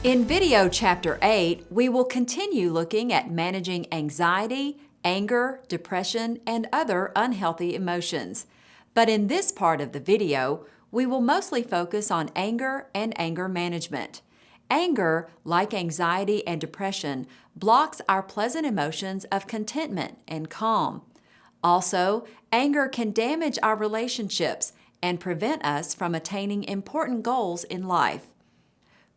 In video chapter 8, we will continue looking at managing anxiety, anger, depression, and other unhealthy emotions. But in this part of the video, we will mostly focus on anger and anger management. Anger, like anxiety and depression, blocks our pleasant emotions of contentment and calm. Also, anger can damage our relationships and prevent us from attaining important goals in life.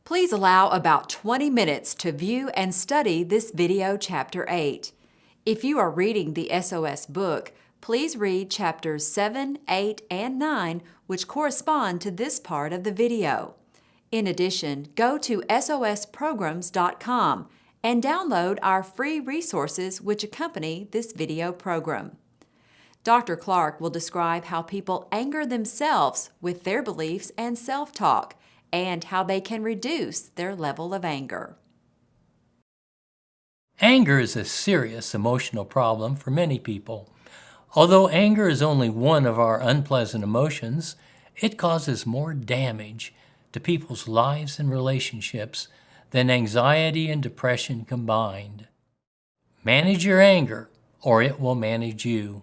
Please allow about 20 minutes to view and study this video chapter 8. If you are reading the SOS book, please read chapters 7, 8, and 9, which correspond to this part of the video. In addition, go to sosprograms.com and download our free resources which accompany this video program. Dr. Clark will describe how people anger themselves with their beliefs and self-talk, and how they can reduce their level of anger. Anger is a serious emotional problem for many people. Although anger is only one of our unpleasant emotions, it causes more damage to people's lives and relationships than anxiety and depression combined. Manage your anger, or it will manage you.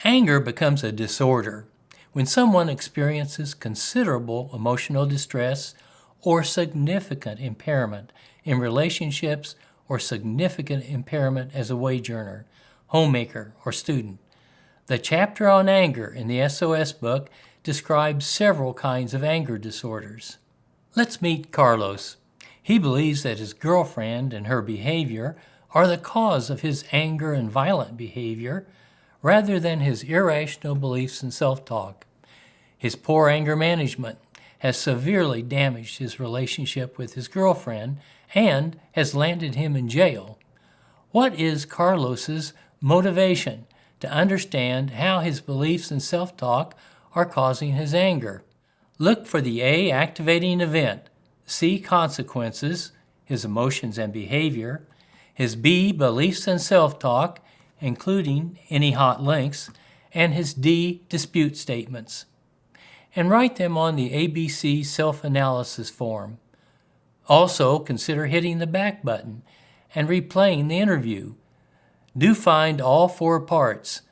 Anger becomes a disorder when someone experiences considerable emotional distress or significant impairment in relationships or significant impairment as a wage earner, homemaker, or student. The chapter on anger in the SOS book describes several kinds of anger disorders. Let's meet Carlos. He believes that his girlfriend and her behavior are the cause of his anger and violent behavior, rather than his irrational beliefs and self-talk. His poor anger management has severely damaged his relationship with his girlfriend and has landed him in jail. What is Carlos's motivation to understand how his beliefs and self-talk are causing his anger? Look for the A activating event, C consequences, his emotions and behavior, his B beliefs and self-talk, including any hot links, and his D dispute statements, and write them on the ABC self-analysis form. Also, consider hitting the back button and replaying the interview. Do find all four parts,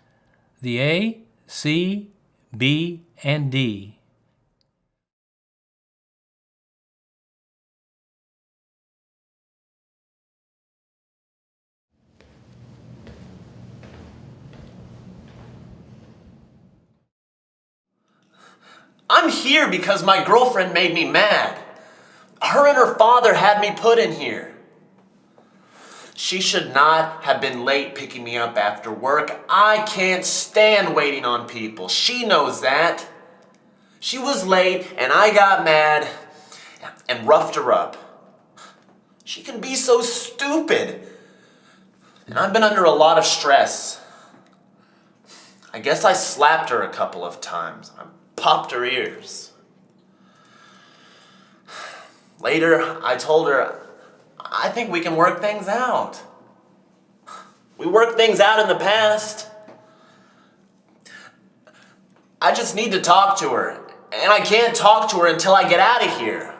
the A, C, B, and D. I'm here because my girlfriend made me mad. Her and her father had me put in here. She should not have been late picking me up after work. I can't stand waiting on people. She knows that. She was late and I got mad and roughed her up. She can be so stupid. And I've been under a lot of stress. I guess I slapped her a couple of times. I popped her ears. Later, I told her, I think we can work things out. We worked things out in the past. I just need to talk to her, and I can't talk to her until I get out of here.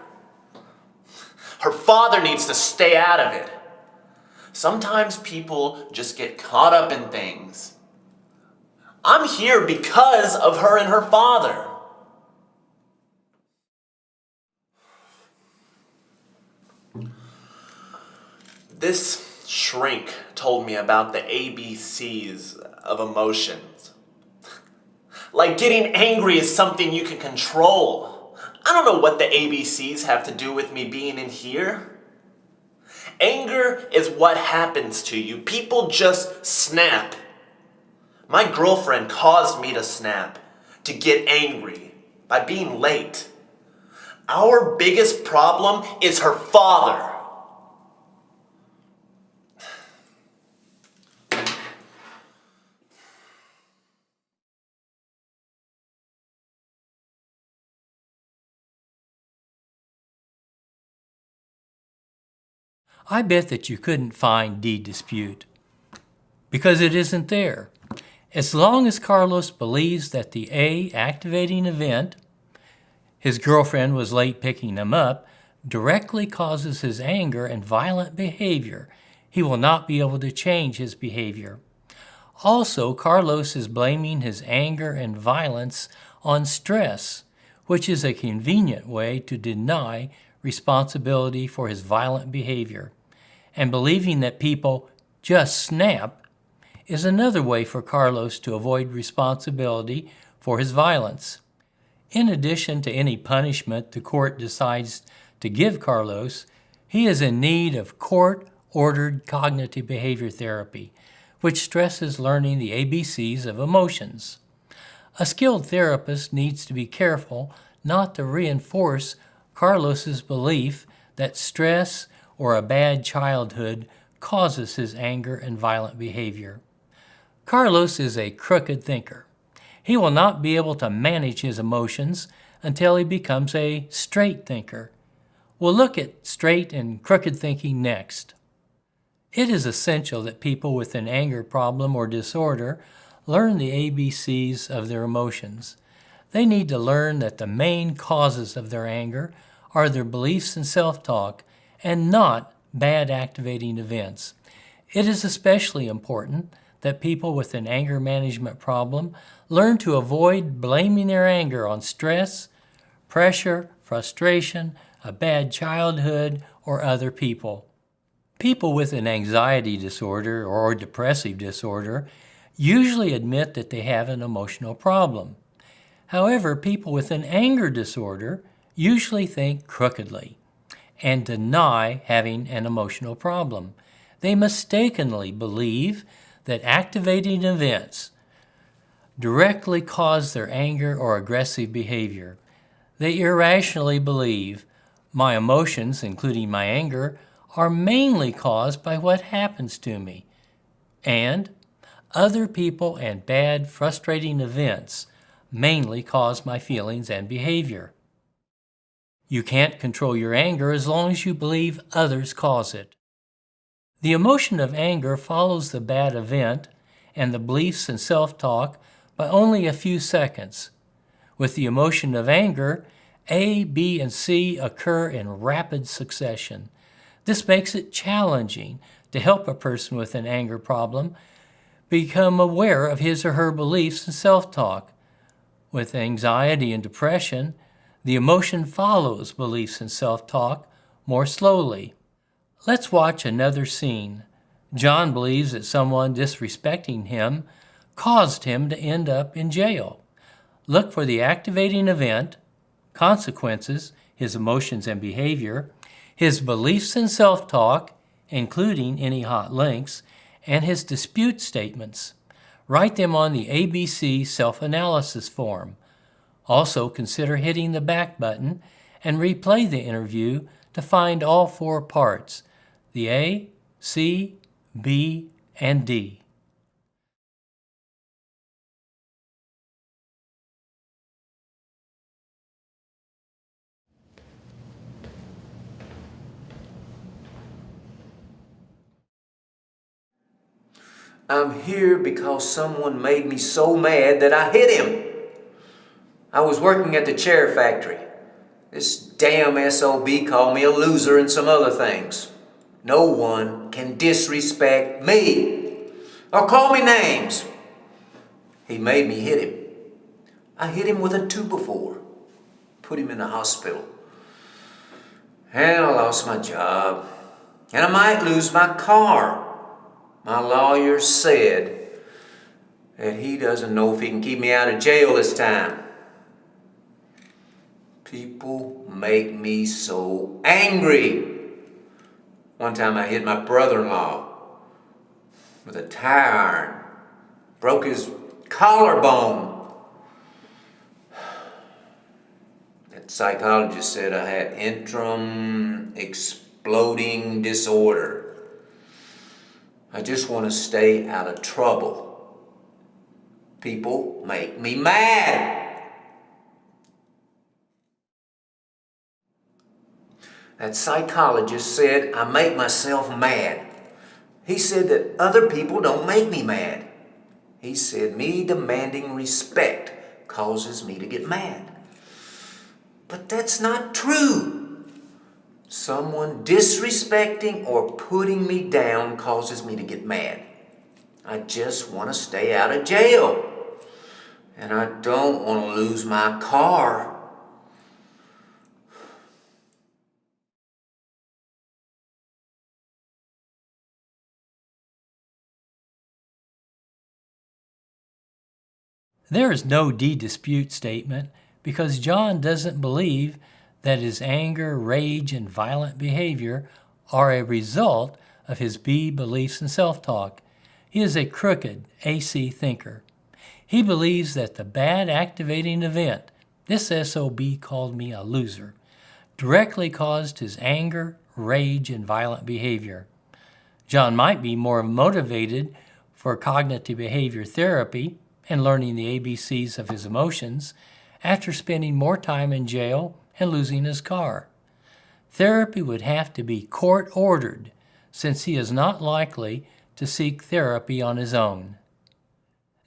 Her father needs to stay out of it. Sometimes people just get caught up in things. I'm here because of her and her father. This shrink told me about the ABCs of emotions. Like getting angry is something you can control. I don't know what the ABCs have to do with me being in here. Anger is what happens to you. People just snap. My girlfriend caused me to snap, to get angry by being late. Our biggest problem is her father. I bet that you couldn't find D dispute, because it isn't there. As long as Carlos believes that the A activating event, his girlfriend was late picking him up, directly causes his anger and violent behavior. He will not be able to change his behavior. Also, Carlos is blaming his anger and violence on stress, which is a convenient way to deny responsibility for his violent behavior. And believing that people just snap is another way for Carlos to avoid responsibility for his violence. In addition to any punishment the court decides to give Carlos, he is in need of court-ordered cognitive behavior therapy, which stresses learning the ABCs of emotions. A skilled therapist needs to be careful not to reinforce Carlos's belief that stress or a bad childhood causes his anger and violent behavior. Carlos is a crooked thinker. He will not be able to manage his emotions until he becomes a straight thinker. We'll look at straight and crooked thinking next. It is essential that people with an anger problem or disorder learn the ABCs of their emotions. They need to learn that the main causes of their anger are their beliefs and self-talk, and not bad activating events. It is especially important that people with an anger management problem learn to avoid blaming their anger on stress, pressure, frustration, a bad childhood, or other people. People with an anxiety disorder or depressive disorder usually admit that they have an emotional problem. However, people with an anger disorder usually think crookedly and deny having an emotional problem. They mistakenly believe that activating events directly cause their anger or aggressive behavior. They irrationally believe my emotions, including my anger, are mainly caused by what happens to me, and other people and bad, frustrating events mainly cause my feelings and behavior. You can't control your anger as long as you believe others cause it. The emotion of anger follows the bad event and the beliefs and self-talk by only a few seconds. With the emotion of anger, A, B, and C occur in rapid succession. This makes it challenging to help a person with an anger problem become aware of his or her beliefs and self-talk. With anxiety and depression, the emotion follows beliefs and self-talk more slowly. Let's watch another scene. John believes that someone disrespecting him caused him to end up in jail. Look for the activating event, consequences, his emotions and behavior, his beliefs and self-talk, including any hot links, and his dispute statements. Write them on the ABC self-analysis form. Also, consider hitting the back button and replay the interview to find all four parts, the A, C, B, and D. I'm here because someone made me so mad that I hit him. I was working at the chair factory. This damn SOB called me a loser and some other things. No one can disrespect me or call me names. He made me hit him. I hit him with a 2x4. Put him in the hospital. And I lost my job. And I might lose my car. My lawyer said that he doesn't know if he can keep me out of jail this time. People make me so angry. One time I hit my brother-in-law with a tire iron. Broke his collarbone. That psychologist said I had interim exploding disorder. I just want to stay out of trouble. People make me mad. That psychologist said I make myself mad. He said that other people don't make me mad. He said me demanding respect causes me to get mad. But that's not true. Someone disrespecting or putting me down causes me to get mad. I just want to stay out of jail. And I don't want to lose my car. There is no D-dispute statement because John doesn't believe that his anger, rage, and violent behavior are a result of his B beliefs and self-talk. He is a crooked AC thinker. He believes that the bad activating event, this SOB called me a loser, directly caused his anger, rage, and violent behavior. John might be more motivated for cognitive behavior therapy and learning the ABCs of his emotions after spending more time in jail and losing his car. Therapy would have to be court-ordered since he is not likely to seek therapy on his own.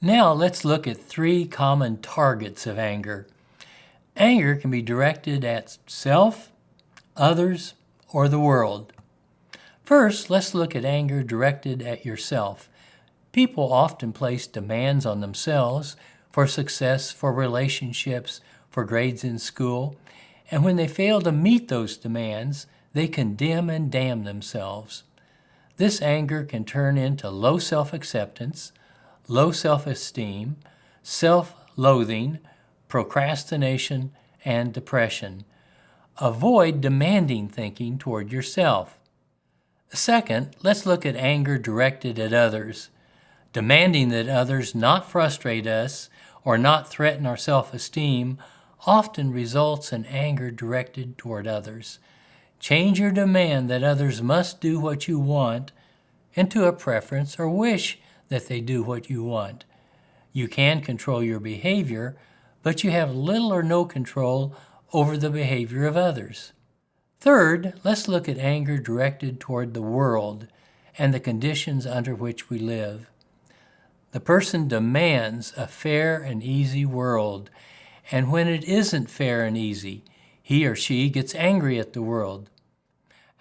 Now let's look at 3 common targets of anger. Anger can be directed at self, others, or the world. First, let's look at anger directed at yourself. People often place demands on themselves for success, for relationships, for grades in school, and when they fail to meet those demands, they condemn and damn themselves. This anger can turn into low self-acceptance, low self-esteem, self-loathing, procrastination, and depression. Avoid demanding thinking toward yourself. Second, let's look at anger directed at others. Demanding that others not frustrate us or not threaten our self-esteem often results in anger directed toward others. Change your demand that others must do what you want into a preference or wish that they do what you want. You can control your behavior, but you have little or no control over the behavior of others. Third, let's look at anger directed toward the world and the conditions under which we live. The person demands a fair and easy world, and when it isn't fair and easy, he or she gets angry at the world.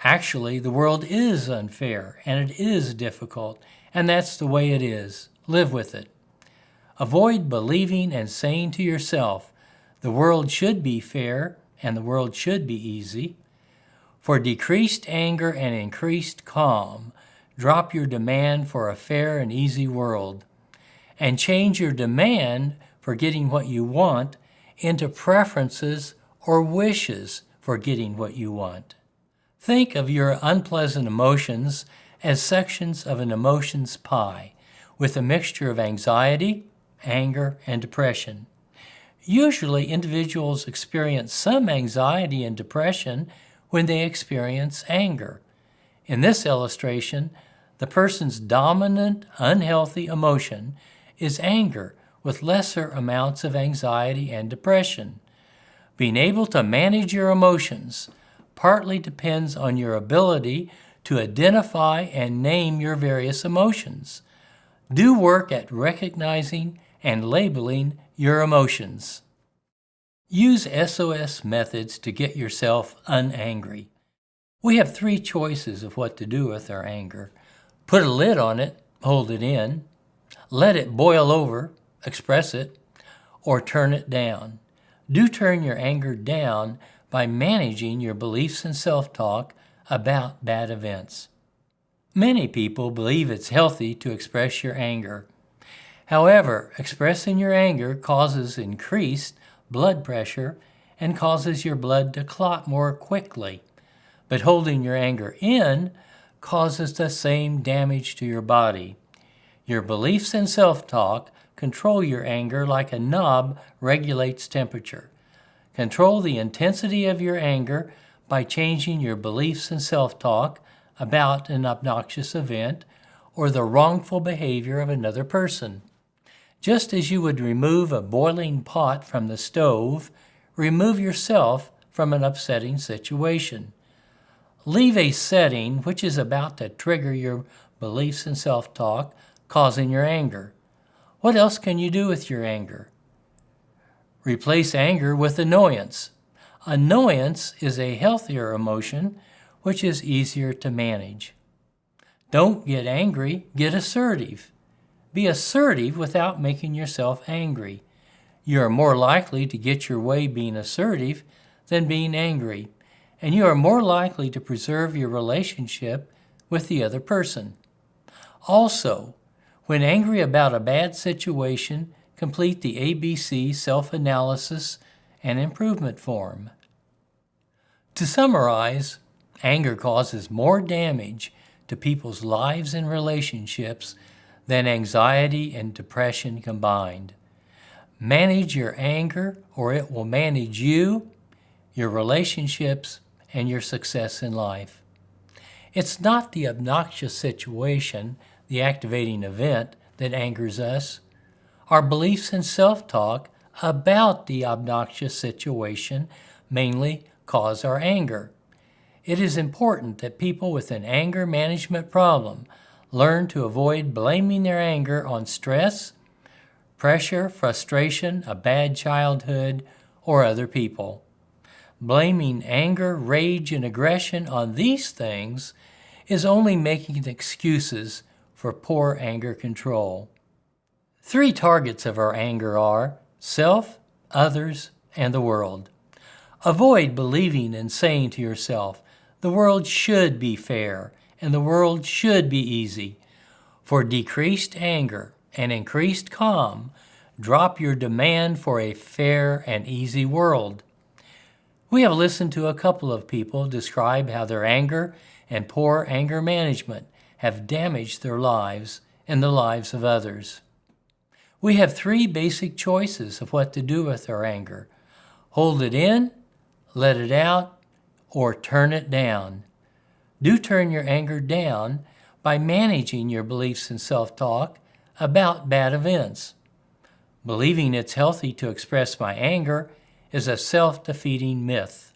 Actually, the world is unfair, and it is difficult, and that's the way it is. Live with it. Avoid believing and saying to yourself, the world should be fair and the world should be easy. For decreased anger and increased calm, drop your demand for a fair and easy world, and change your demand for getting what you want into preferences or wishes for getting what you want. Think of your unpleasant emotions as sections of an emotions pie with a mixture of anxiety, anger, and depression. Usually, individuals experience some anxiety and depression when they experience anger. In this illustration, the person's dominant, unhealthy emotion is anger with lesser amounts of anxiety and depression. Being able to manage your emotions partly depends on your ability to identify and name your various emotions. Do work at recognizing and labeling your emotions. Use SOS methods to get yourself unangry. We have 3 choices of what to do with our anger. Put a lid on it, hold it in, let it boil over, express it, or turn it down. Do turn your anger down by managing your beliefs and self-talk about bad events. Many people believe it's healthy to express your anger. However, expressing your anger causes increased blood pressure and causes your blood to clot more quickly. But holding your anger in causes the same damage to your body. Your beliefs and self-talk control your anger like a knob regulates temperature. Control the intensity of your anger by changing your beliefs and self-talk about an obnoxious event or the wrongful behavior of another person. Just as you would remove a boiling pot from the stove, remove yourself from an upsetting situation. Leave a setting which is about to trigger your beliefs and self-talk, causing your anger. What else can you do with your anger? Replace anger with annoyance. Annoyance is a healthier emotion which is easier to manage. Don't get angry, get assertive. Be assertive without making yourself angry. You are more likely to get your way being assertive than being angry, and you are more likely to preserve your relationship with the other person. Also, when angry about a bad situation, complete the ABC self-analysis and improvement form. To summarize, anger causes more damage to people's lives and relationships than anxiety and depression combined. Manage your anger, or it will manage you, your relationships, and your success in life. It's not the obnoxious situation, the activating event, that angers us. Our beliefs and self-talk about the obnoxious situation mainly cause our anger. It is important that people with an anger management problem learn to avoid blaming their anger on stress, pressure, frustration, a bad childhood, or other people. Blaming anger, rage, and aggression on these things is only making excuses for poor anger control. 3 targets of our anger are self, others, and the world. Avoid believing and saying to yourself, the world should be fair and the world should be easy. For decreased anger and increased calm, drop your demand for a fair and easy world. We have listened to a couple of people describe how their anger and poor anger management have damaged their lives and the lives of others. We have 3 basic choices of what to do with our anger. Hold it in, let it out, or turn it down. Do turn your anger down by managing your beliefs and self-talk about bad events. Believing it's healthy to express my anger is a self-defeating myth.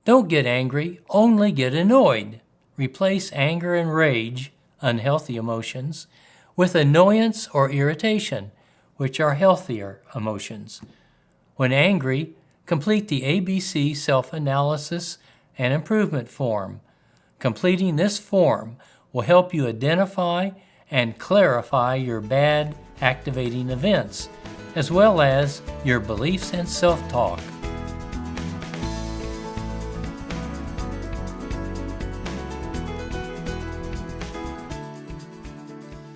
Don't get angry, only get annoyed. Replace anger and rage, unhealthy emotions, with annoyance or irritation, which are healthier emotions. When angry, complete the ABC self-analysis and improvement form. Completing this form will help you identify and clarify your bad activating events, as well as your beliefs and self-talk.